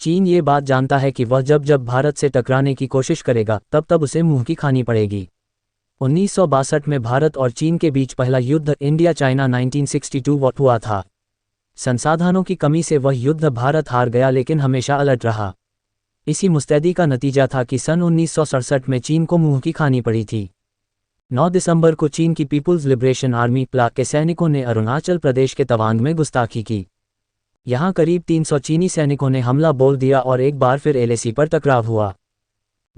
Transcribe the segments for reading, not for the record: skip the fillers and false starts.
चीन ये बात जानता है कि वह जब जब भारत से टकराने की कोशिश करेगा तब तब उसे मुंह की खानी पड़ेगी। 1962 में भारत और चीन के बीच पहला युद्ध इंडिया चाइना 1962 हुआ था। संसाधनों की कमी से वह युद्ध भारत हार गया लेकिन हमेशा अलर्ट रहा। इसी मुस्तैदी का नतीजा था कि सन 1967 में चीन को मुंह की खानी पड़ी थी। 9 दिसंबर को चीन की पीपुल्स लिबरेशन आर्मी प्ला के सैनिकों ने अरुणाचल प्रदेश के तवांग में गुस्ताखी की। यहां करीब 300 चीनी सैनिकों ने हमला बोल दिया और एक बार फिर एलएसी पर टकराव हुआ।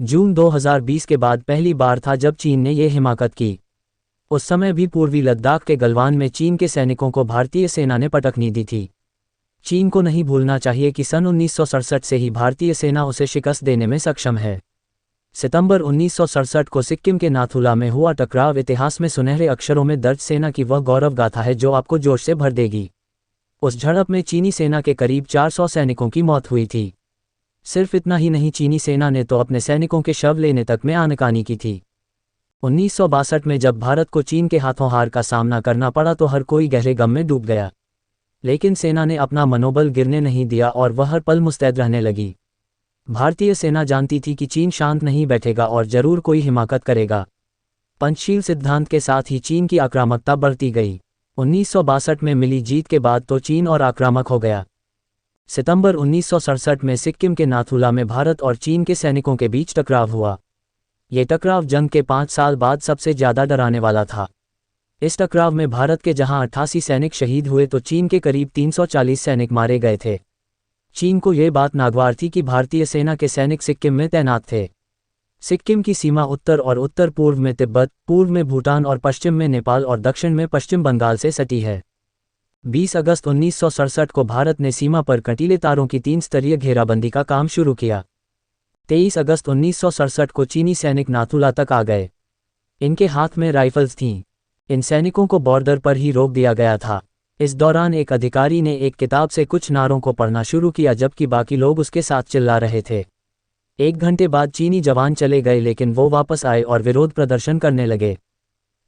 जून 2020 के बाद पहली बार था जब चीन ने यह हिमाकत की। उस समय भी पूर्वी लद्दाख के गलवान में चीन के सैनिकों को भारतीय सेना ने पटकनी दी थी। चीन को नहीं भूलना चाहिए कि सन 1967 से ही भारतीय सेना उसे शिकस्त देने में सक्षम है। सितंबर 1967 को सिक्किम के नाथुला में हुआ टकराव इतिहास में सुनहरे अक्षरों में दर्ज सेना की वह गौरव गाथा है जो आपको जोश से भर देगी। उस झड़प में चीनी सेना के करीब 400 सैनिकों की मौत हुई थी। सिर्फ इतना ही नहीं, चीनी सेना ने तो अपने सैनिकों के शव लेने तक में आनाकानी की थी। 1962 में जब भारत को चीन के हाथों हार का सामना करना पड़ा तो हर कोई गहरे गम में डूब गया, लेकिन सेना ने अपना मनोबल गिरने नहीं दिया और वह हर पल मुस्तैद रहने लगी। भारतीय सेना जानती थी कि चीन शांत नहीं बैठेगा और जरूर कोई हिमाकत करेगा। पंचशील सिद्धांत के साथ ही चीन की आक्रामकता बढ़ती गई। 1962 में मिली जीत के बाद तो चीन और आक्रामक हो गया। सितंबर 1967 में सिक्किम के नाथुला में भारत और चीन के सैनिकों के बीच टकराव हुआ। ये टकराव जंग के 5 साल बाद सबसे ज्यादा डराने वाला था। इस टकराव में भारत के जहां 88 सैनिक शहीद हुए तो चीन के करीब 340 सैनिक मारे गए थे। चीन को यह बात नागवार थी कि भारतीय सेना के सैनिक सिक्किम में तैनात थे। सिक्किम की सीमा उत्तर और उत्तर पूर्व में तिब्बत, पूर्व में भूटान और पश्चिम में नेपाल और दक्षिण में पश्चिम बंगाल से सटी है। 20 अगस्त 1967 को भारत ने सीमा पर कटीले तारों की 3 स्तरीय घेराबंदी का काम शुरू किया। 23 अगस्त 1967 को चीनी सैनिक नाथुला तक आ गए। इनके हाथ में राइफल्स थीं। इन सैनिकों को बॉर्डर पर ही रोक दिया गया था। इस दौरान एक अधिकारी ने एक किताब से कुछ नारों को पढ़ना शुरू किया जबकि बाकी लोग उसके साथ चिल्ला रहे थे। 1 घंटे बाद चीनी जवान चले गए लेकिन वो वापस आए और विरोध प्रदर्शन करने लगे।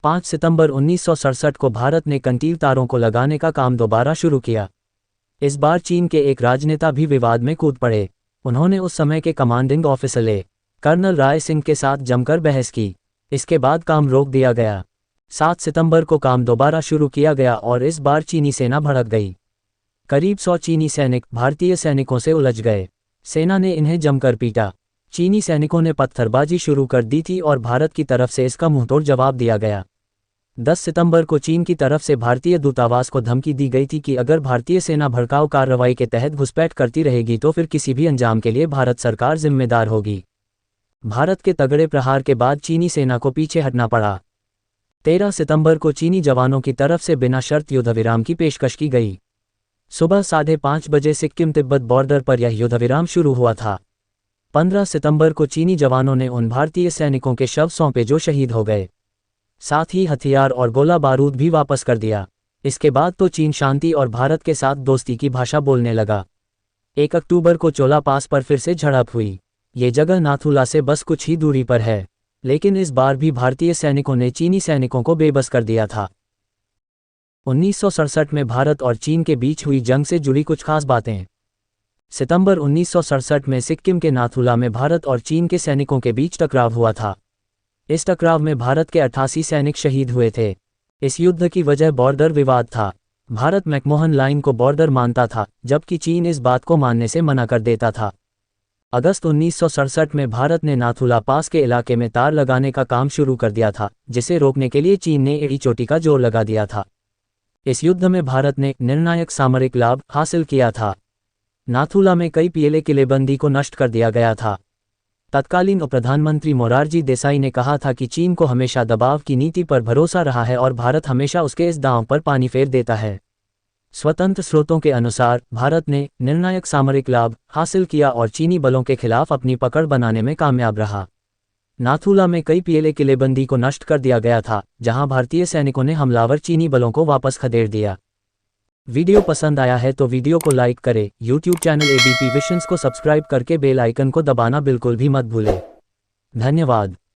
5 सितंबर 1967 को भारत ने कंटील तारों को लगाने का काम दोबारा शुरू किया। इस बार चीन के एक राजनेता भी विवाद में कूद पड़े। उन्होंने उस समय के commanding officer colonel Rai Singh के साथ जमकर बहस की। इसके बाद काम रोक दिया गया। 7 सितंबर को काम दोबारा शुरू किया गया और इस बार चीनी सेना भड़क गई। करीब 100 चीनी सैनिक भारतीय सैनिकों से उलझ गए। सेना ने इन्हें जमकर पीटा। चीनी सैनिकों ने पत्थरबाजी शुरू कर दी थी और भारत की तरफ से इसका मुंहतोड़ जवाब दिया गया। 10 सितंबर को चीन की तरफ से भारतीय दूतावास को धमकी दी गई थी कि अगर भारतीय सेना भड़काऊ कार्रवाई के तहत घुसपैठ करती रहेगी तो फिर किसी भी अंजाम के लिए भारत सरकार जिम्मेदार होगी। भारत के तगड़े प्रहार के बाद चीनी सेना को पीछे हटना पड़ा। 13 सितंबर को चीनी जवानों की तरफ से बिना शर्त युद्धविराम की पेशकश की गई। सुबह 5:30 बजे सिक्किम तिब्बत बॉर्डर पर यह युद्धविराम शुरू हुआ था। 15 सितंबर को चीनी जवानों ने उन भारतीय सैनिकों के शव सौंपे जो शहीद हो गए। साथ ही हथियार और गोला बारूद भी वापस कर दिया। इसके बाद तो चीन शांति और भारत के साथ दोस्ती की भाषा बोलने लगा। 1 अक्टूबर को चोला पास पर फिर से झड़प हुई। ये जगह नाथुला से बस कुछ ही दूरी पर है, लेकिन इस बार भी भारतीय सैनिकों ने चीनी सैनिकों को बेबस कर दिया था। 1967 में भारत और चीन के बीच हुई जंग से जुड़ी कुछ खास बातें। सितंबर 1967 में सिक्किम के नाथुला में भारत और चीन के सैनिकों के बीच टकराव हुआ था। इस टकराव में भारत के 88 सैनिक शहीद हुए थे। इस युद्ध की वजह बॉर्डर विवाद था। भारत मैकमोहन लाइन को बॉर्डर मानता था जबकि चीन इस बात को मानने से मना कर देता था। अगस्त 1967 में भारत ने नाथुला पास के इलाके में तार लगाने का काम शुरू कर दिया था, जिसे रोकने के लिए चीन ने एड़ी चोटी का जोर लगा दिया था। इस युद्ध में भारत ने निर्णायक सामरिक लाभ हासिल किया था। नाथुला में कई पीएलए किलेबंदी को नष्ट कर दिया गया था। तत्कालीन उप प्रधानमंत्री मोरारजी देसाई ने कहा था कि चीन को हमेशा दबाव की नीति पर भरोसा रहा है और भारत हमेशा उसके इस दांव पर पानी फेर देता है। स्वतंत्र स्रोतों के अनुसार भारत ने निर्णायक सामरिक लाभ हासिल किया और चीनी बलों के खिलाफ अपनी पकड़ बनाने में कामयाब रहा। नाथुला में कई पीएलए किलेबंदी को नष्ट कर दिया गया था, जहां भारतीय सैनिकों ने हमलावर चीनी बलों को वापस खदेड़ दिया। वीडियो पसंद आया है तो वीडियो को लाइक करें। यूट्यूब चैनल एबीपी विजन्स को सब्सक्राइब करके बेल आइकन को दबाना बिल्कुल भी मत भूलें। धन्यवाद।